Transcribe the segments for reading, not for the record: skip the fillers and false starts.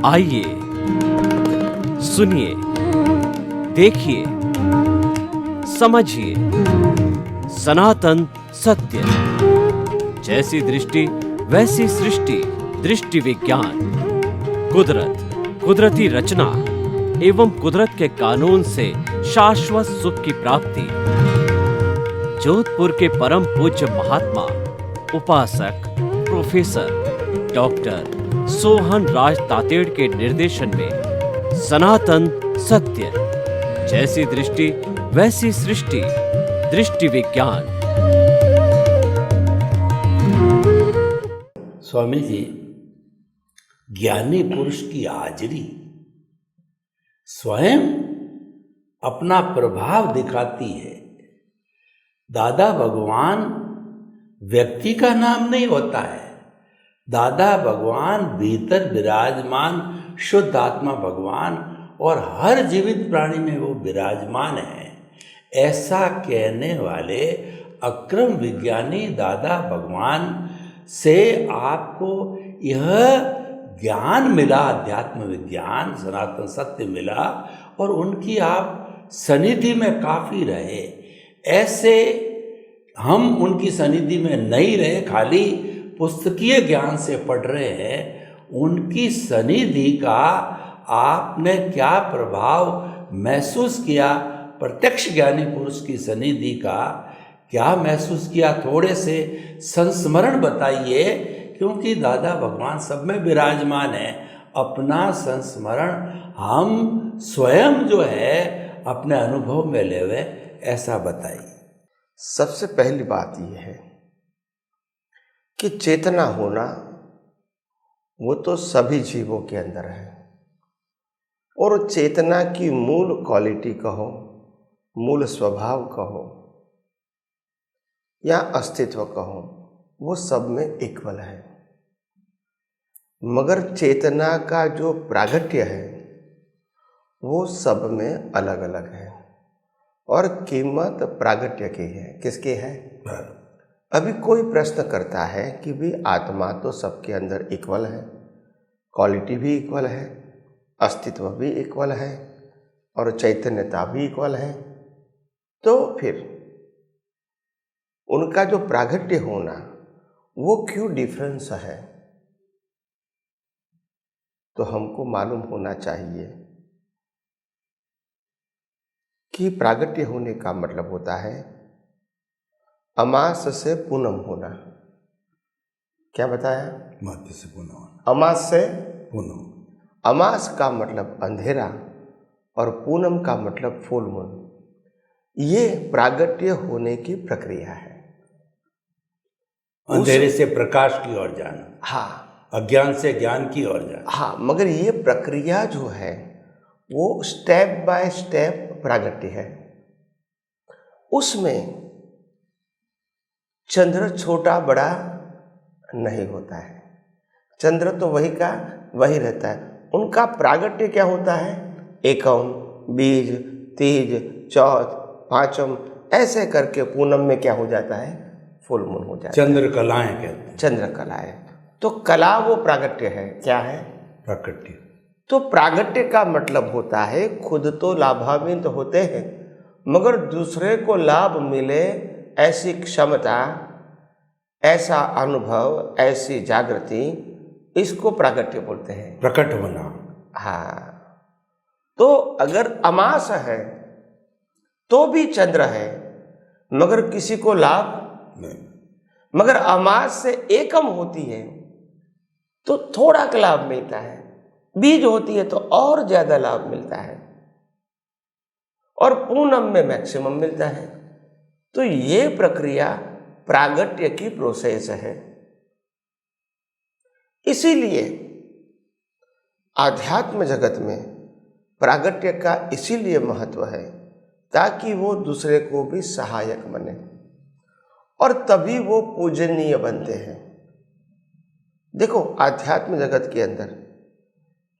आइए सुनिए, देखिए, समझिए सनातन सत्य। जैसी दृष्टि वैसी सृष्टि, दृष्टि विज्ञान। कुदरत, कुदरती रचना एवं कुदरत के कानून से शाश्वत सुख की प्राप्ति। जोधपुर के परम पूज्य महात्मा उपासक प्रोफेसर डॉक्टर सोहन राज तातेड़ के निर्देशन में सनातन सत्य। जैसी दृष्टि वैसी सृष्टि, दृष्टि विज्ञान। स्वामी जी, ज्ञानी पुरुष की हाजिरी स्वयं अपना प्रभाव दिखाती है। दादा भगवान व्यक्ति का नाम नहीं होता है। दादा भगवान भीतर विराजमान शुद्ध आत्मा भगवान और हर जीवित प्राणी में वो विराजमान है, ऐसा कहने वाले अक्रम विज्ञानी दादा भगवान से आपको यह ज्ञान मिला, अध्यात्म विज्ञान सनातन सत्य मिला और उनकी आप सनिधि में काफ़ी रहे। ऐसे हम उनकी सनिधि में नहीं रहे, खाली पुस्तकीय ज्ञान से पढ़ रहे हैं। उनकी सनिधि का आपने क्या प्रभाव महसूस किया, प्रत्यक्ष ज्ञानी पुरुष की सनिधि का क्या महसूस किया, थोड़े से संस्मरण बताइए, क्योंकि दादा भगवान सब में विराजमान है। अपना संस्मरण हम स्वयं जो है अपने अनुभव में ले हुए, ऐसा बताइए। सबसे पहली बात यह है कि चेतना होना वो तो सभी जीवों के अंदर है, और चेतना की मूल क्वालिटी कहो, मूल स्वभाव कहो या अस्तित्व कहो, वो सब में इक्वल है। मगर चेतना का जो प्रागट्य है वो सब में अलग अलग है, और कीमत प्रागट्य की है। किसकी है? अभी कोई प्रश्न करता है कि भी आत्मा तो सबके अंदर इक्वल है, क्वालिटी भी इक्वल है, अस्तित्व भी इक्वल है और चैतन्यता भी इक्वल है, तो फिर उनका जो प्रागट्य होना वो क्यों डिफरेंस है? तो हमको मालूम होना चाहिए कि प्रागट्य होने का मतलब होता है अमास से पूनम होना। क्या बताया? माध्य से पूनम, अमास से पूनम। अमास का मतलब अंधेरा और पूनम का मतलब फुल मून। ये प्रागट्य होने की प्रक्रिया है। अंधेरे से प्रकाश की ओर जाना, हाँ, अज्ञान से ज्ञान की ओर जाना। हाँ, मगर ये प्रक्रिया जो है वो स्टेप बाय स्टेप प्रागट्य है। उसमें चंद्र छोटा बड़ा नहीं होता है, चंद्र तो वही का वही रहता है। उनका प्रागट्य क्या होता है? एकम, बीज, तीज, चौथ, पांचम, ऐसे करके पूनम में क्या हो जाता है? फुल मून हो जाता है। चंद्रकलाएं कहते हैं। चंद्रकलाएं, तो कला वो प्रागट्य है। क्या है? प्रागट्य। तो प्रागट्य का मतलब होता है खुद तो लाभान्वित होते हैं, मगर दूसरे को लाभ मिले ऐसी क्षमता, ऐसा अनुभव, ऐसी जागृति, इसको प्रागट्य बोलते हैं। प्रकट होना। हाँ, तो अगर अमास है तो भी चंद्र है, मगर किसी को लाभ नहीं। मगर अमास से एकम होती है तो थोड़ा का लाभ मिलता है, बीज होती है तो और ज्यादा लाभ मिलता है, और पूनम में मैक्सिमम मिलता है। तो ये प्रक्रिया प्रागट्य की प्रोसेस है। इसीलिए आध्यात्म जगत में प्रागट्य का इसीलिए महत्व है ताकि वो दूसरे को भी सहायक बने, और तभी वो पूजनीय बनते हैं। देखो, आध्यात्म जगत के अंदर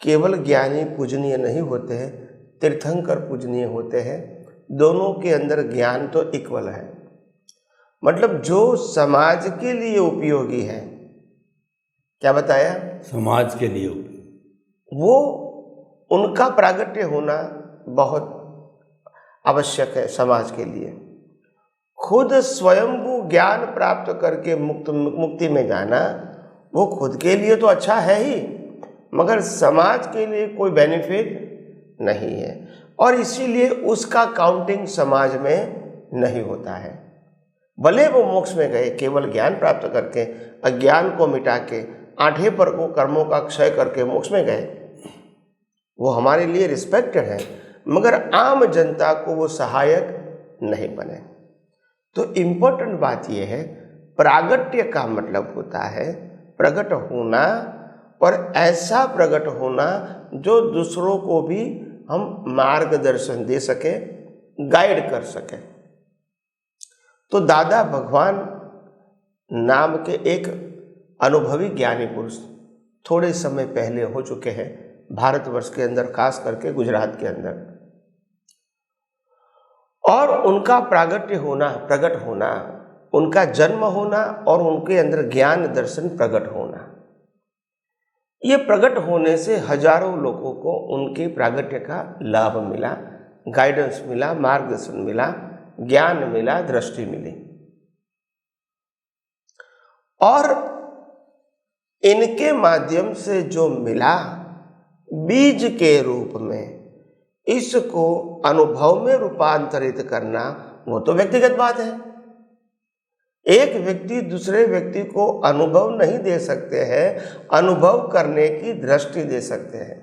केवल ज्ञानी पूजनीय नहीं होते हैं, तीर्थंकर पूजनीय होते हैं। दोनों के अंदर ज्ञान तो इक्वल है, मतलब जो समाज के लिए उपयोगी है। क्या बताया? समाज के लिए वो उनका प्रागट्य होना बहुत आवश्यक है समाज के लिए। खुद स्वयंभू ज्ञान प्राप्त करके मुक्ति में जाना वो खुद के लिए तो अच्छा है ही, मगर समाज के लिए कोई बेनिफिट नहीं है, और इसीलिए उसका काउंटिंग समाज में नहीं होता है। भले वो मोक्ष में गए केवल ज्ञान प्राप्त करके, अज्ञान को मिटा के, आठे पर को कर्मों का क्षय करके मोक्ष में गए, वो हमारे लिए रिस्पेक्टेड है, मगर आम जनता को वो सहायक नहीं बने। तो इम्पोर्टेंट बात यह है, प्रागट्य का मतलब होता है प्रकट होना, और ऐसा प्रकट होना जो दूसरों को भी हम मार्गदर्शन दे सके, गाइड कर सके। तो दादा भगवान नाम के एक अनुभवी ज्ञानी पुरुष थोड़े समय पहले हो चुके हैं भारतवर्ष के अंदर, खास करके गुजरात के अंदर, और उनका प्रागट्य होना, प्रकट होना, उनका जन्म होना और उनके अंदर ज्ञान दर्शन प्रकट होना, ये प्रकट होने से हजारों लोगों को उनके प्रागट्य का लाभ मिला, गाइडेंस मिला, मार्गदर्शन मिला, ज्ञान मिला, दृष्टि मिली। और इनके माध्यम से जो मिला बीज के रूप में, इसको अनुभव में रूपांतरित करना वो तो व्यक्तिगत बात है। एक व्यक्ति दूसरे व्यक्ति को अनुभव नहीं दे सकते हैं, अनुभव करने की दृष्टि दे सकते हैं।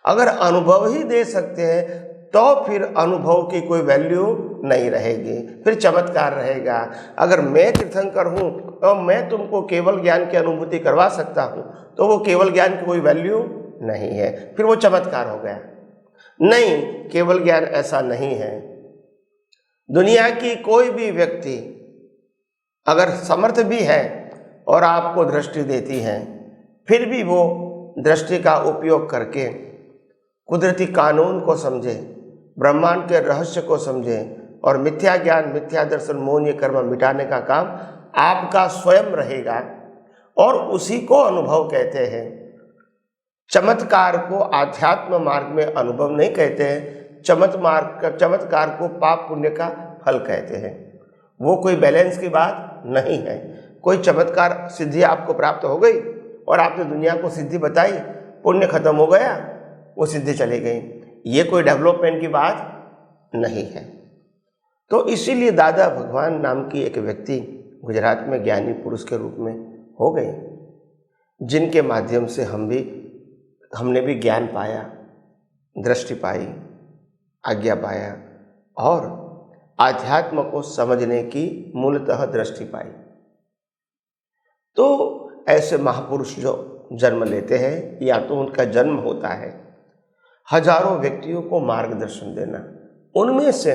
अगर अनुभव ही दे सकते हैं तो फिर अनुभव की कोई वैल्यू नहीं रहेगी, फिर चमत्कार रहेगा। अगर मैं तीर्थंकर हूँ तो मैं तुमको केवल ज्ञान की अनुभूति करवा सकता हूँ, तो वो केवल ज्ञान की कोई वैल्यू नहीं है, फिर वो चमत्कार हो गया। नहीं, केवल ज्ञान ऐसा नहीं है। दुनिया की कोई भी व्यक्ति अगर समर्थ भी है और आपको दृष्टि देती है, फिर भी वो दृष्टि का उपयोग करके कुदरती कानून को समझे, ब्रह्मांड के रहस्य को समझे, और मिथ्या ज्ञान, मिथ्या दर्शन, मोह ये कर्म मिटाने का काम आपका स्वयं रहेगा, और उसी को अनुभव कहते हैं। चमत्कार को आध्यात्म मार्ग में अनुभव नहीं कहते हैं, चमत्कार को पाप पुण्य का फल कहते हैं। वो कोई बैलेंस की बात नहीं है। कोई चमत्कार सिद्धि आपको प्राप्त हो गई और आपने दुनिया को सिद्धि बताई, पुण्य खत्म हो गया, वो सिद्धि चली गई, ये कोई डेवलपमेंट की बात नहीं है। तो इसीलिए दादा भगवान नाम की एक व्यक्ति गुजरात में ज्ञानी पुरुष के रूप में हो गए, जिनके माध्यम से हमने भी ज्ञान पाया, दृष्टि पाई, आज्ञा पाया, और आध्यात्म को समझने की मूलतः दृष्टि पाई। तो ऐसे महापुरुष जो जन्म लेते हैं, या तो उनका जन्म होता है हजारों व्यक्तियों को मार्गदर्शन देना, उनमें से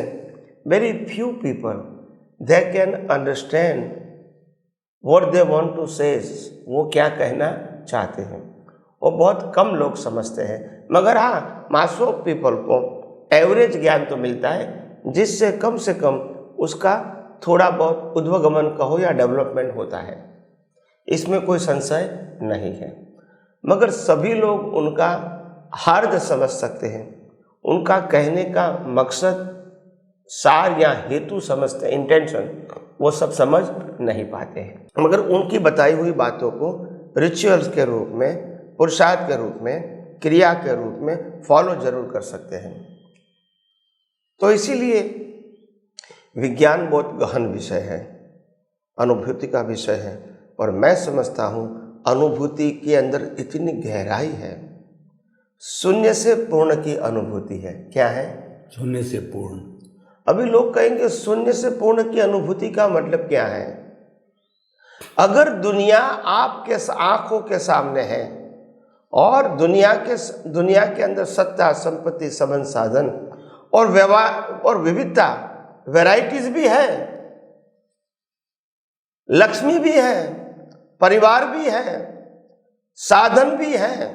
very few people they can understand what they want to say, वो क्या कहना चाहते हैं, वो बहुत कम लोग समझते हैं। मगर हाँ, मास ऑफ पीपल को एवरेज ज्ञान तो मिलता है, जिससे कम से कम उसका थोड़ा बहुत उद्वगमन कहो या डेवलपमेंट होता है, इसमें कोई संशय नहीं है। मगर सभी लोग उनका हार्द समझ सकते हैं, उनका कहने का मकसद, सार या हेतु समझते हैं, इंटेंशन, वो सब समझ नहीं पाते हैं। मगर उनकी बताई हुई बातों को रिचुअल्स के रूप में, पुरुषार्थ के रूप में, क्रिया के रूप में फॉलो जरूर कर सकते हैं। तो इसीलिए विज्ञान बहुत गहन विषय है, अनुभूति का विषय है, और मैं समझता हूँ अनुभूति के अंदर इतनी गहराई है। शून्य से पूर्ण की अनुभूति है। क्या है? शून्य से पूर्ण। अभी लोग कहेंगे शून्य से पूर्ण की अनुभूति का मतलब क्या है? अगर दुनिया आपके आंखों के सामने है और दुनिया के अंदर सत्ता, संपत्ति, संबंध, साधन और व्यवहार और विविधता, वैरायटीज भी है, लक्ष्मी भी है, परिवार भी है, साधन भी है,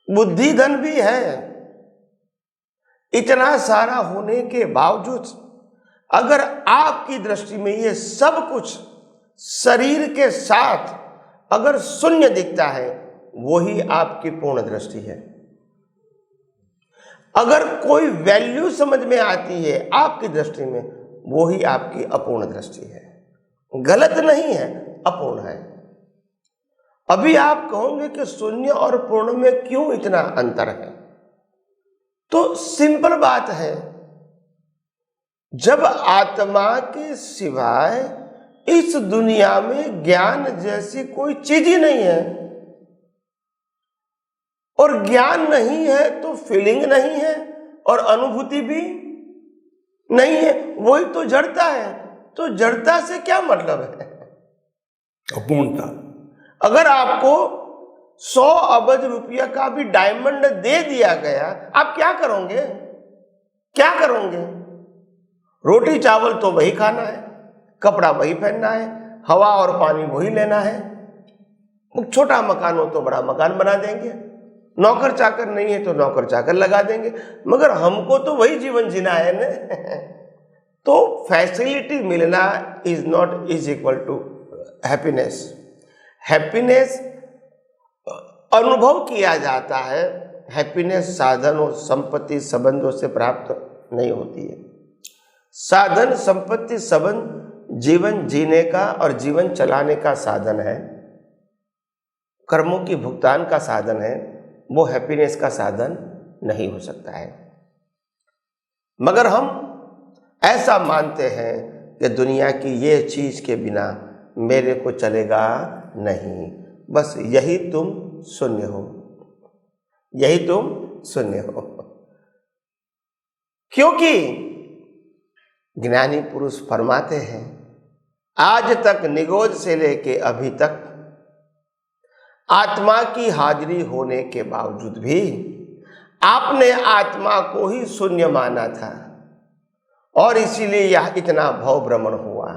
बुद्धि धन भी है, इतना सारा होने के बावजूद अगर आपकी दृष्टि में ये सब कुछ शरीर के साथ अगर शून्य दिखता है, वही आपकी पूर्ण दृष्टि है। अगर कोई वैल्यू समझ में आती है आपकी दृष्टि में, वो ही आपकी अपूर्ण दृष्टि है। गलत नहीं है, अपूर्ण है। अभी आप कहोगे कि शून्य और पूर्ण में क्यों इतना अंतर है? तो सिंपल बात है, जब आत्मा के सिवाय इस दुनिया में ज्ञान जैसी कोई चीज ही नहीं है, और ज्ञान नहीं है तो फीलिंग नहीं है और अनुभूति भी नहीं है, वही तो जड़ता है। तो जड़ता से क्या मतलब है? अपूर्णता। अगर आपको 100 अरब रुपया का भी डायमंड दे दिया गया, आप क्या करोगे? क्या करोगे? रोटी चावल तो वही खाना है, कपड़ा वही पहनना है, हवा और पानी वही लेना है, छोटा मकान हो तो बड़ा मकान बना देंगे, नौकर चाकर नहीं है तो नौकर चाकर लगा देंगे, मगर हमको तो वही जीवन जीना है ना। तो फैसिलिटी मिलना is not is equal to happiness. Happiness अनुभव किया जाता है, हैप्पीनेस साधन और संपत्ति संबंधों से प्राप्त नहीं होती है। साधन संपत्ति संबंध जीवन जीने का और जीवन चलाने का साधन है, कर्मों की भुगतान का साधन है, वो हैप्पीनेस का साधन नहीं हो सकता है। मगर हम ऐसा मानते हैं कि दुनिया की ये चीज के बिना मेरे को चलेगा नहीं, बस यही तुम शून्य हो, यही तुम शून्य हो। क्योंकि ज्ञानी पुरुष फरमाते हैं, आज तक निगोज से लेके अभी तक आत्मा की हाजिरी होने के बावजूद भी आपने आत्मा को ही शून्य माना था, और इसीलिए यह इतना भव भ्रमण हुआ।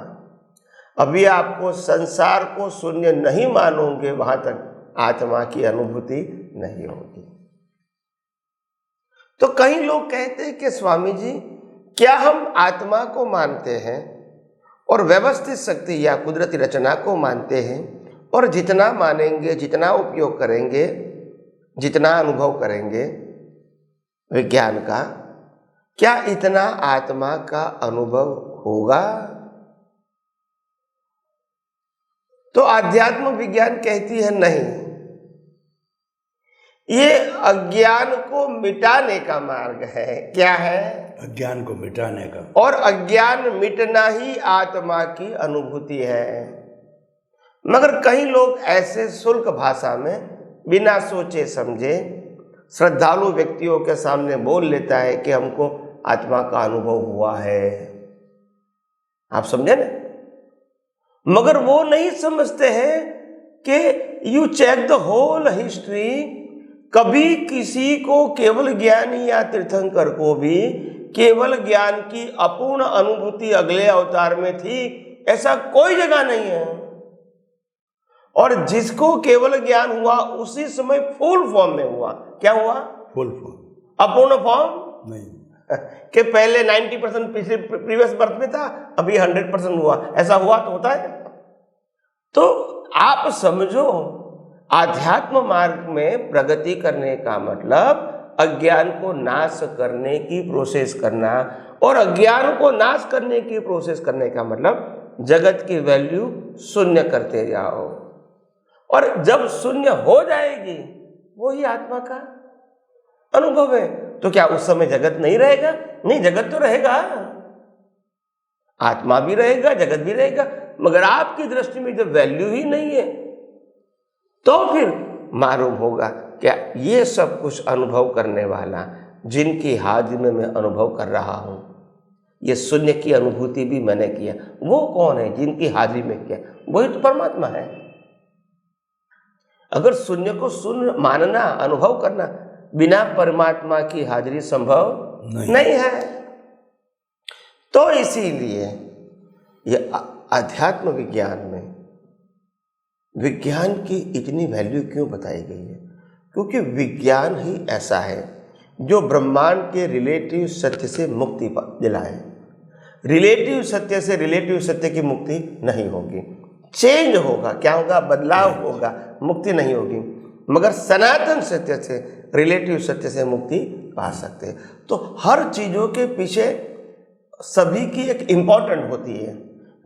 अभी आपको संसार को शून्य नहीं मानोगे, वहां तक आत्मा की अनुभूति नहीं होगी। तो कई लोग कहते हैं कि स्वामी जी, क्या हम आत्मा को मानते हैं और व्यवस्थित शक्ति या कुदरती रचना को मानते हैं, और जितना मानेंगे, जितना उपयोग करेंगे, जितना अनुभव करेंगे विज्ञान का, क्या इतना आत्मा का अनुभव होगा? तो आध्यात्म विज्ञान कहती है नहीं, ये अज्ञान को मिटाने का मार्ग है। क्या है? अज्ञान को मिटाने का। और अज्ञान मिटना ही आत्मा की अनुभूति है। मगर कई लोग ऐसे शुल्क भाषा में बिना सोचे समझे श्रद्धालु व्यक्तियों के सामने बोल लेता है कि हमको आत्मा का अनुभव हुआ है। आप समझे ना? मगर वो नहीं समझते हैं कि you check the whole history, कभी किसी को केवल ज्ञानी या तीर्थंकर को भी केवल ज्ञान की अपूर्ण अनुभूति अगले अवतार में थी, ऐसा कोई जगह नहीं है। और जिसको केवल ज्ञान हुआ उसी समय फुल फॉर्म में हुआ। क्या हुआ? फुल फॉर्म, अपूर्ण फॉर्म नहीं। कि पहले 90% पिछले प्रीवियस बर्थ में था, अभी 100% हुआ। ऐसा हुआ तो होता है। तो आप समझो, आध्यात्म मार्ग में प्रगति करने का मतलब अज्ञान को नाश करने की प्रोसेस करना, और अज्ञान को नाश करने की प्रोसेस करने का मतलब जगत की वैल्यू शून्य करते जाओ, और जब शून्य हो जाएगी वही आत्मा का अनुभव है। तो क्या उस समय जगत नहीं रहेगा? नहीं, जगत तो रहेगा, आत्मा भी रहेगा, जगत भी रहेगा, मगर आपकी दृष्टि में जब वैल्यू ही नहीं है तो फिर मालूम होगा क्या ये सब कुछ अनुभव करने वाला, जिनकी हाजिरी में मैं अनुभव कर रहा हूं, ये शून्य की अनुभूति भी मैंने किया, वो कौन है जिनकी हाजिरी में किया? वही तो परमात्मा है। अगर शून्य को शून्य मानना, अनुभव करना, बिना परमात्मा की हाजिरी संभव नहीं है। तो इसीलिए ये अध्यात्म विज्ञान में विज्ञान की इतनी वैल्यू क्यों बताई गई है? क्योंकि विज्ञान ही ऐसा है जो ब्रह्मांड के रिलेटिव सत्य से मुक्ति दिलाए। रिलेटिव सत्य से रिलेटिव सत्य की मुक्ति नहीं होगी, चेंज होगा। क्या होगा? बदलाव होगा, मुक्ति नहीं होगी। मगर सनातन सत्य से, रिलेटिव सत्य से मुक्ति पा सकते हैं। तो हर चीज़ों के पीछे सभी की एक इम्पॉर्टेंट होती है।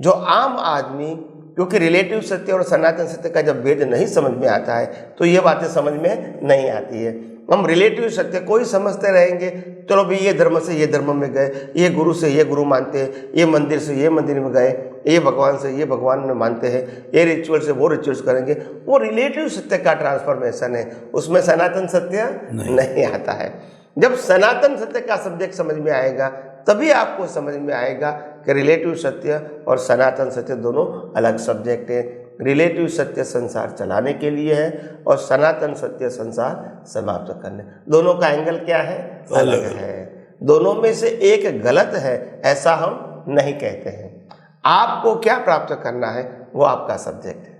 जो आम आदमी, क्योंकि रिलेटिव सत्य और सनातन सत्य का जब भेद नहीं समझ में आता है तो ये बातें समझ में नहीं आती है। हम रिलेटिव सत्य को ही समझते रहेंगे, चलो भाई ये धर्म से ये धर्म में गए, ये गुरु से ये गुरु मानते हैं, ये मंदिर से ये मंदिर में गए, ये भगवान से ये भगवान में मानते हैं, ये रिचुअल से वो रिचुअल्स करेंगे। वो रिलेटिव सत्य का ट्रांसफॉर्मेशन है, उसमें सनातन सत्य नहीं आता है। जब सनातन सत्य का सब्जेक्ट समझ में आएगा तभी आपको समझ में आएगा कि रिलेटिव सत्य और सनातन सत्य दोनों अलग सब्जेक्ट हैं। रिलेटिव सत्य संसार चलाने के लिए है और सनातन सत्य संसार समाप्त करने। दोनों का एंगल क्या है? अलग है। दोनों में से एक गलत है ऐसा हम नहीं कहते हैं। आपको क्या प्राप्त करना है वो आपका सब्जेक्ट है।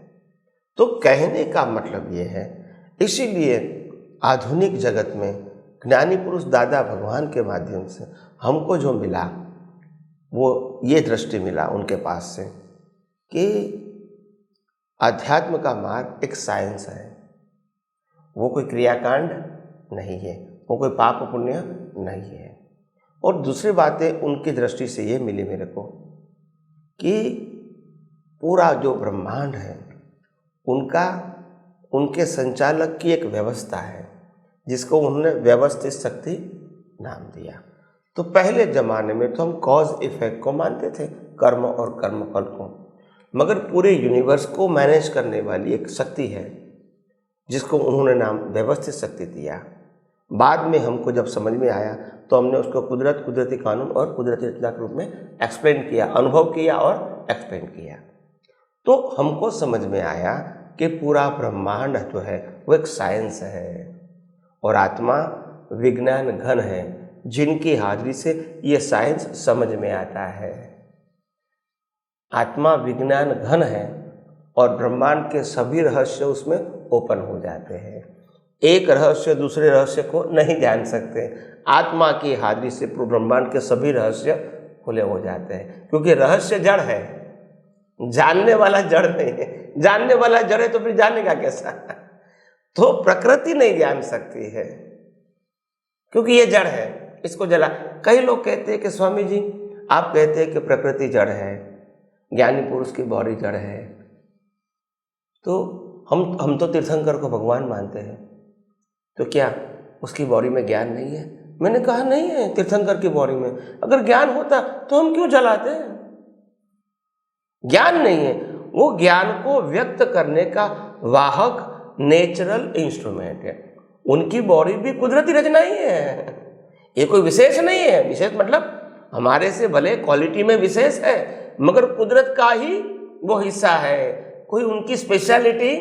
तो कहने का मतलब ये है, इसीलिए आधुनिक जगत में ज्ञानी पुरुष दादा भगवान के माध्यम से हमको जो मिला वो ये दृष्टि मिला उनके पास से कि अध्यात्म का मार्ग एक साइंस है, वो कोई क्रियाकांड नहीं है, वो कोई पाप पुण्य नहीं है। और दूसरी बातें उनकी दृष्टि से ये मिली मेरे को कि पूरा जो ब्रह्मांड है उनका, उनके संचालक की एक व्यवस्था है जिसको उन्होंने व्यवस्थित शक्ति नाम दिया। तो पहले जमाने में तो हम कॉज इफेक्ट को मानते थे, कर्म और कर्मफल को, मगर पूरे यूनिवर्स को मैनेज करने वाली एक शक्ति है जिसको उन्होंने नाम व्यवस्थित शक्ति दिया। बाद में हमको जब समझ में आया तो हमने उसको कुदरत, कुदरती कानून और कुदरती रचना के रूप में एक्सप्लेन किया, अनुभव किया और एक्सप्लेन किया। तो हमको समझ में आया कि पूरा ब्रह्मांड जो है वो एक साइंस है और आत्मा विज्ञान घन है जिनकी हाजिरी से ये साइंस समझ में आता है। आत्मा विज्ञान घन है और ब्रह्मांड के सभी रहस्य उसमें ओपन हो जाते हैं। एक रहस्य दूसरे रहस्य को नहीं जान सकते। आत्मा की हाजिरी से ब्रह्मांड के सभी रहस्य खुले हो जाते हैं, क्योंकि रहस्य जड़ है, जानने वाला जड़ नहीं है। जानने वाला जड़ है तो फिर जानेगा कैसा? तो प्रकृति नहीं जान सकती है क्योंकि ये जड़ है, इसको जला। कई लोग कहते हैं कि स्वामी जी आप कहते हैं कि प्रकृति जड़ है, ज्ञानी पुरुष की बॉडी जड़ है, तो हम तो तीर्थंकर को भगवान मानते हैं, तो क्या उसकी बॉडी में ज्ञान नहीं है? मैंने कहा नहीं है। तीर्थंकर की बॉडी में अगर ज्ञान होता तो हम क्यों जलाते हैं? ज्ञान नहीं है, वो ज्ञान को व्यक्त करने का वाहक नेचुरल इंस्ट्रूमेंट है। उनकी बॉडी भी कुदरती रचना ही है, ये कोई विशेष नहीं है। विशेष मतलब हमारे से भले क्वालिटी में विशेष है मगर कुदरत का ही वो हिस्सा है। कोई उनकी स्पेशलिटी,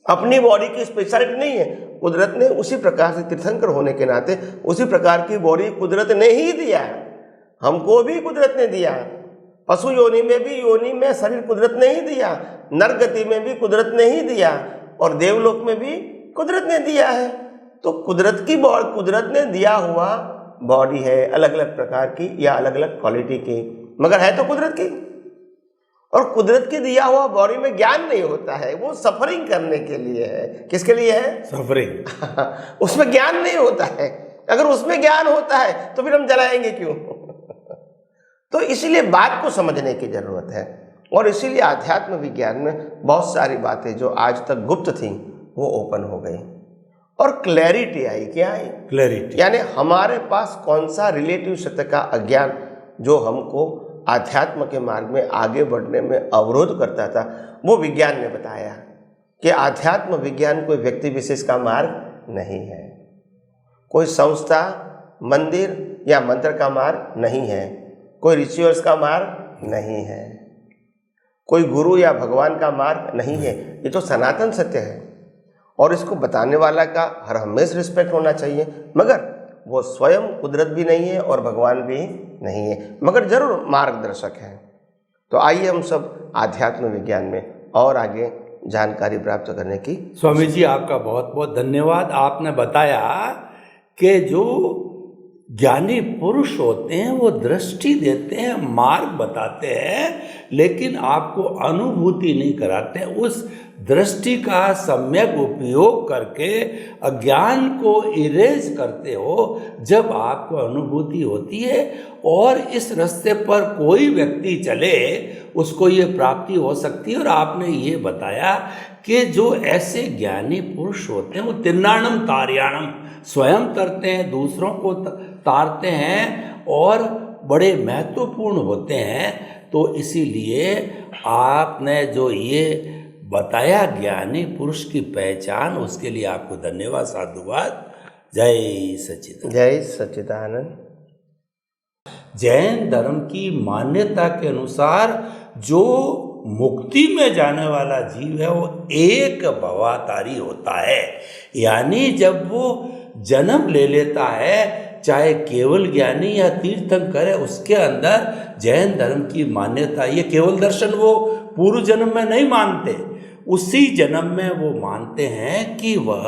अपनी बॉडी की स्पेशलिटी नहीं है। कुदरत ने उसी प्रकार से, तीर्थंकर होने के नाते उसी प्रकार की बॉडी कुदरत ने ही दिया, हमको भी कुदरत ने दिया। पशु योनि में भी, योनि में शरीर कुदरत ने ही दिया, नरगति में भी कुदरत ने ही दिया और देवलोक में भी कुदरत ने दिया है। तो कुदरत की बॉडी, कुदरत ने दिया हुआ बॉडी है अलग अलग प्रकार की या अलग अलग क्वालिटी की, मगर है तो कुदरत की। और कुदरत की दिया हुआ बॉडी में ज्ञान नहीं होता है, वो सफरिंग करने के लिए है। किसके लिए है? सफरिंग। उसमें ज्ञान नहीं होता है। अगर उसमें ज्ञान होता है तो फिर हम जलाएंगे क्यों? तो इसीलिए बात को समझने की जरूरत है और इसीलिए आध्यात्म विज्ञान में बहुत सारी बातें जो आज तक गुप्त थी वो ओपन हो गई और क्लैरिटी आई। क्या आई? क्लैरिटी। यानी हमारे पास कौन सा रिलेटिव सत्य का अज्ञान जो हमको आध्यात्म के मार्ग में आगे बढ़ने में अवरोध करता था, वो विज्ञान ने बताया कि आध्यात्म विज्ञान कोई व्यक्ति विशेष का मार्ग नहीं है, कोई संस्था, मंदिर या मंत्र का मार्ग नहीं है, कोई रिचुअल्स का मार्ग नहीं है, कोई गुरु या भगवान का मार्ग नहीं है। ये तो सनातन सत्य है और इसको बताने वाला का हर हमेशा रिस्पेक्ट होना चाहिए। मगर वो स्वयं कुदरत भी नहीं है और भगवान भी नहीं है, मगर जरूर मार्गदर्शक है। तो आइए हम सब आध्यात्म विज्ञान में और आगे जानकारी प्राप्त करने की। स्वामी जी आपका बहुत बहुत धन्यवाद। आपने बताया कि जो ज्ञानी पुरुष होते हैं वो दृष्टि देते हैं, मार्ग बताते हैं, लेकिन आपको अनुभूति नहीं कराते हैं। उस दृष्टि का सम्यक उपयोग करके अज्ञान को इरेज करते हो, जब आपको अनुभूति होती है और इस रास्ते पर कोई व्यक्ति चले उसको ये प्राप्ति हो सकती है। और आपने ये बताया कि जो ऐसे ज्ञानी पुरुष होते हैं वो तिन्नाणम तार्याणम, स्वयं तरते हैं, दूसरों को तारते हैं और बड़े महत्वपूर्ण होते हैं। तो इसीलिए आपने जो ये बताया ज्ञानी पुरुष की पहचान, उसके लिए आपको धन्यवाद, साधुवाद। जय सच्चिदानंद। जय सच्चिदानंद। जैन धर्म की मान्यता के अनुसार जो मुक्ति में जाने वाला जीव है वो एक भवातारी होता है। यानी जब वो जन्म ले लेता है, चाहे केवल ज्ञानी या तीर्थंकर है, उसके अंदर जैन धर्म की मान्यता, ये केवल दर्शन वो पूर्व जन्म में नहीं मानते, उसी जन्म में वो मानते हैं कि वह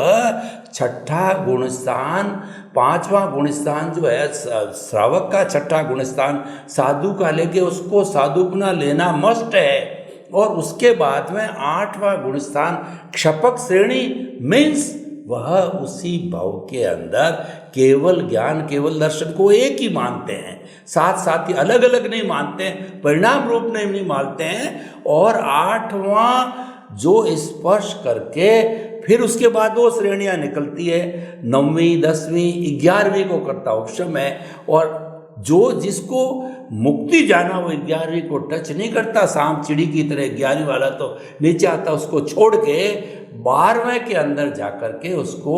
छठा गुणस्थान, पांचवा गुणस्थान जो है श्रावक का छठा गुणस्थान साधु का लेके उसको साधुपना लेना मस्ट है। और उसके बाद में आठवां गुणस्थान क्षपक श्रेणी मीन्स वह उसी भाव के अंदर केवल ज्ञान केवल दर्शन को एक ही मानते हैं, साथ साथ ही अलग अलग नहीं मानते हैं, परिणाम रूप नहीं मानते हैं। और आठवां जो स्पर्श करके फिर उसके बाद वो श्रेणियां निकलती है, 9वीं 10वीं 11वीं को करता उपशम है। और जो जिसको मुक्ति जाना वो 11वीं को टच नहीं करता, सांप चिड़ी की तरह 11वीं वाला तो नीचे आता, उसको छोड़ के 12वें के अंदर जाकर के उसको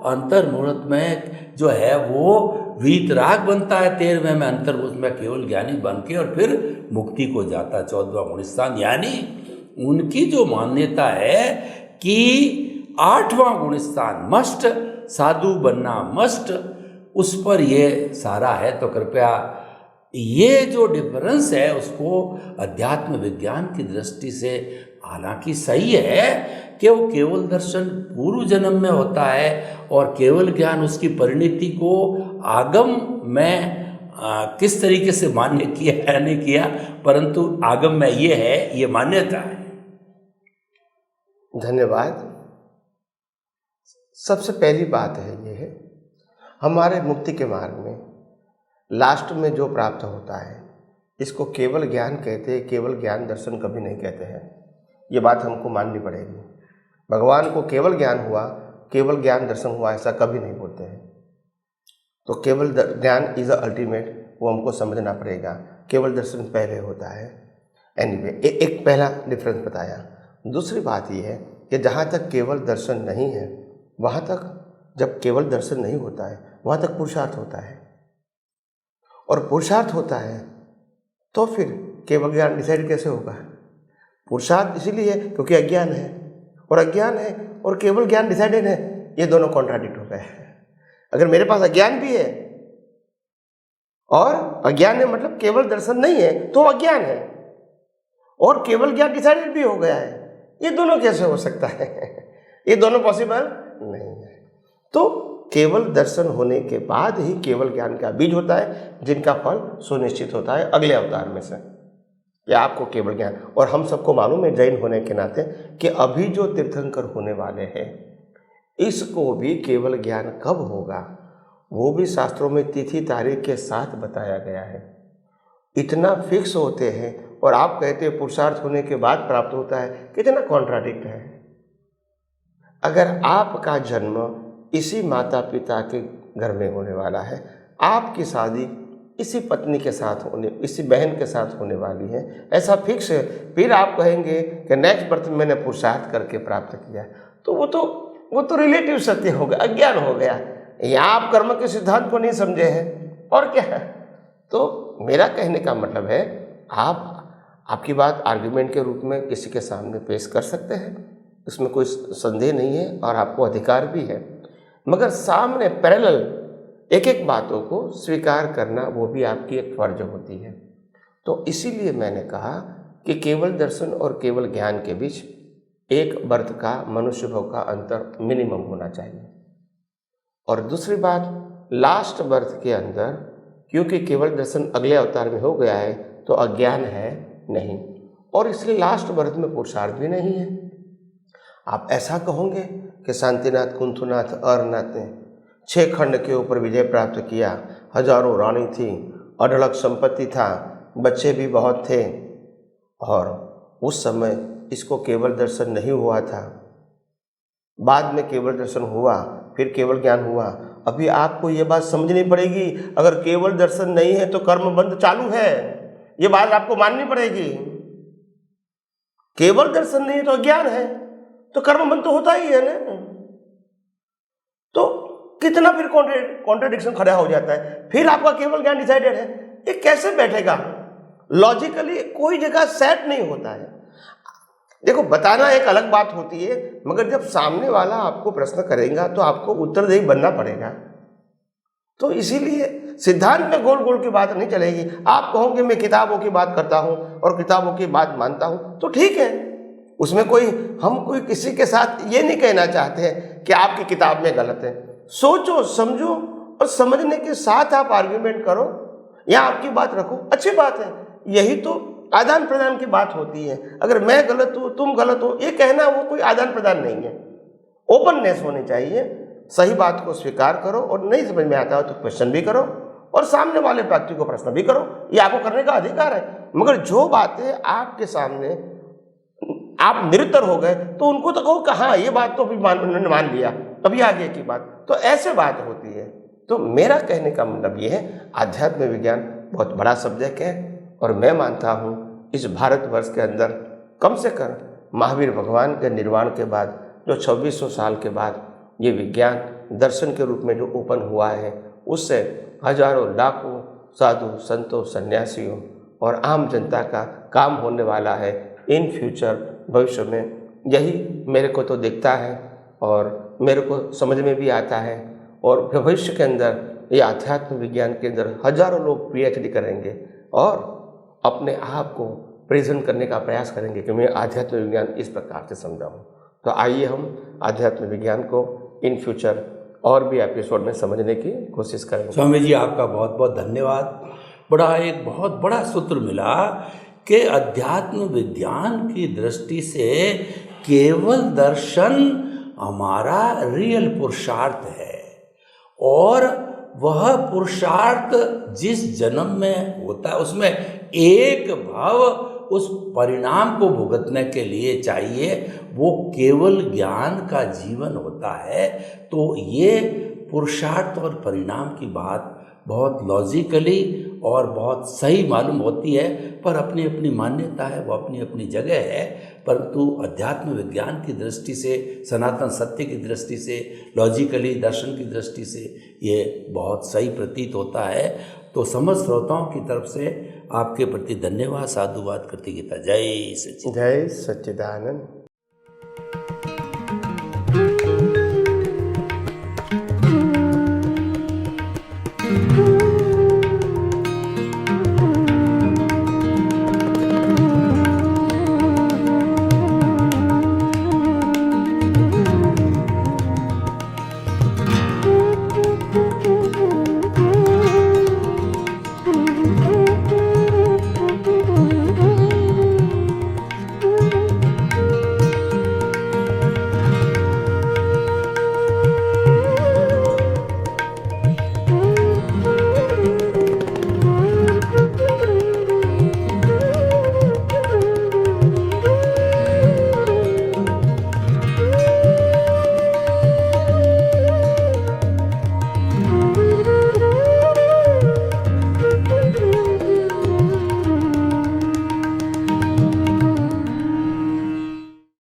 अंतर्मुहूर्त में जो है वो वीतराग बनता है, 13वें में अंतर्मुहूर्त में केवल ज्ञानी बन के और फिर मुक्ति को जाता है 14वां गुणस्थान। यानी उनकी जो मान्यता है कि 8वां गुणस्थान मस्ट, साधु बनना मस्ट, उस पर ये सारा है। तो कृपया ये जो डिफरेंस है उसको अध्यात्म विज्ञान की दृष्टि से, हालांकि सही है कि वो केवल दर्शन पूर्व जन्म में होता है और केवल ज्ञान उसकी परिणति को आगम में किस तरीके से मान्य किया है नहीं किया, परंतु आगम में ये है, ये मान्यता है। धन्यवाद। सबसे पहली बात है ये है, हमारे मुक्ति के मार्ग में लास्ट में जो प्राप्त होता है इसको केवल ज्ञान कहते हैं, केवल ज्ञान दर्शन कभी नहीं कहते हैं। ये बात हमको माननी पड़ेगी। भगवान को केवल ज्ञान हुआ, केवल ज्ञान दर्शन हुआ ऐसा कभी नहीं बोलते हैं। तो केवल ज्ञान इज अ अल्टीमेट, वो हमको समझना पड़ेगा। केवल दर्शन पहले होता है। एनीवे, एक पहला डिफरेंस बताया। दूसरी बात ये है कि जहाँ तक केवल दर्शन नहीं है, वहाँ तक जब केवल दर्शन नहीं होता है वहाँ तक पुरुषार्थ होता है, और पुरुषार्थ होता है तो फिर केवल ज्ञान डिसाइड कैसे होगा? पुरुषार्थ इसीलिए है क्योंकि अज्ञान है, और अज्ञान है और केवल ज्ञान डिसाइडेड है, ये दोनों कॉन्ट्राडिक्ट हो गए। अगर मेरे पास अज्ञान भी है और अज्ञान है मतलब केवल दर्शन नहीं है तो अज्ञान है, और केवल ज्ञान डिसाइडेड भी हो गया है, ये दोनों कैसे हो सकता है? ये दोनों पॉसिबल नहीं है। तो केवल दर्शन होने के बाद ही केवल ज्ञान का बीज होता है, जिनका फल सुनिश्चित होता है अगले अवतार में से, या आपको केवल ज्ञान। और हम सबको मालूम है जैन होने के नाते कि अभी जो तीर्थंकर होने वाले हैं इसको भी केवल ज्ञान कब होगा वो भी शास्त्रों में तिथि तारीख के साथ बताया गया है। इतना फिक्स होते हैं और आप कहते हैं पुरुषार्थ होने के बाद प्राप्त होता है, कितना कॉन्ट्राडिक्ट है। अगर आपका जन्म इसी माता पिता के घर में होने वाला है, आपकी शादी इसी पत्नी के साथ होने, इसी बहन के साथ होने वाली है, ऐसा फिक्स है, फिर आप कहेंगे कि नेक्स्ट बर्थ में मैंने पुरुषार्थ करके प्राप्त किया, तो वो तो रिलेटिव सत्य हो गया, अज्ञान हो गया। यहाँ आप कर्म के सिद्धांत को नहीं समझे हैं और क्या है। तो मेरा कहने का मतलब है आपकी बात आर्ग्यूमेंट के रूप में किसी के सामने पेश कर सकते हैं, इसमें कोई संदेह नहीं है और आपको अधिकार भी है, मगर सामने पैरेलल एक एक बातों को स्वीकार करना वो भी आपकी एक फर्ज होती है। तो इसीलिए मैंने कहा कि केवल दर्शन और केवल ज्ञान के बीच एक बर्थ का मनुष्य भाव का अंतर मिनिमम होना चाहिए। और दूसरी बात, लास्ट बर्थ के अंदर क्योंकि केवल दर्शन अगले अवतार में हो गया है तो अज्ञान है नहीं, और इसलिए लास्ट बर्थ में पुरुषार्थ भी नहीं है। आप ऐसा कहोगे कि शांतिनाथ कुंथुनाथ अरनाथ ने 6 खंड के ऊपर विजय प्राप्त किया, हजारों रानी थी, अढळक संपत्ति था, बच्चे भी बहुत थे, और उस समय इसको केवल दर्शन नहीं हुआ था, बाद में केवल दर्शन हुआ, फिर केवल ज्ञान हुआ। अभी आपको ये बात समझनी पड़ेगी, अगर केवल दर्शन नहीं है तो कर्म बंध चालू है, ये बात आपको माननी पड़ेगी। केवल दर्शन नहीं है तो अज्ञान है, तो कर्म बंध तो होता ही है ना। तो कितना फिर कॉन्ट्रडिक्शन खड़ा हो जाता है। फिर आपका केवल ज्ञान डिसाइडेड है, ये कैसे बैठेगा? लॉजिकली कोई जगह सेट नहीं होता है। देखो, बताना एक अलग बात होती है, मगर जब सामने वाला आपको प्रश्न करेगा तो आपको उत्तरदायी बनना पड़ेगा। तो इसीलिए सिद्धांत में गोल गोल की बात नहीं चलेगी। आप कहोगे मैं किताबों की बात करता हूँ और किताबों की बात मानता हूँ, तो ठीक है, उसमें हम कोई किसी के साथ ये नहीं कहना चाहते हैं कि आपकी किताब में गलत है। सोचो, समझो और समझने के साथ आप आर्ग्यूमेंट करो या आपकी बात रखो, अच्छी बात है। यही तो आदान प्रदान की बात होती है। अगर मैं गलत हूँ, तुम गलत हो, ये कहना वो कोई आदान प्रदान नहीं है। ओपननेस होनी चाहिए, सही बात को स्वीकार करो, और नहीं समझ में आता हो तो क्वेश्चन भी करो और सामने वाले व्यक्ति को प्रश्न भी करो, ये आपको करने का अधिकार है। मगर जो बातें आपके सामने आप निरुत्तर हो गए तो उनको तो कहो कि हाँ ये बात तो अभी मान लिया, अभी आगे की बात, तो ऐसे बात होती है। तो मेरा कहने का मतलब ये है, आध्यात्म विज्ञान बहुत बड़ा सब्जेक्ट है, और मैं मानता हूँ इस भारतवर्ष के अंदर कम से कम महावीर भगवान के निर्वाण के बाद जो 2600 साल के बाद ये विज्ञान दर्शन के रूप में जो ओपन हुआ है, उससे हजारों लाखों साधु संतों सन्यासियों और आम जनता का काम होने वाला है इन फ्यूचर, भविष्य में। यही मेरे को तो दिखता है और मेरे को समझ में भी आता है। और भविष्य के अंदर ये आध्यात्म विज्ञान के अंदर हजारों लोग PhD करेंगे और अपने आप को प्रेजेंट करने का प्रयास करेंगे कि मैं आध्यात्म विज्ञान इस प्रकार से समझाऊँ। तो आइए हम आध्यात्म विज्ञान को इन फ्यूचर और भी एपिसोड में समझने की कोशिश करेंगे। स्वामी जी, आपका बहुत बहुत धन्यवाद। एक बहुत बड़ा सूत्र मिला कि अध्यात्म विज्ञान की दृष्टि से केवल दर्शन हमारा रियल पुरुषार्थ है, और वह पुरुषार्थ जिस जन्म में होता है उसमें एक भाव उस परिणाम को भुगतने के लिए चाहिए, वो केवल ज्ञान का जीवन होता है। तो ये पुरुषार्थ और परिणाम की बात बहुत लॉजिकली और बहुत सही मालूम होती है, पर अपनी अपनी मान्यता है, वो अपनी अपनी जगह है। परंतु अध्यात्म विज्ञान की दृष्टि से, सनातन सत्य की दृष्टि से, लॉजिकली दर्शन की दृष्टि से ये बहुत सही प्रतीत होता है। तो समस्त श्रोताओं की तरफ से आपके प्रति धन्यवाद, साधुवाद, कृतज्ञता। जय सच्चिदानंद। जय सच्चिदानंद।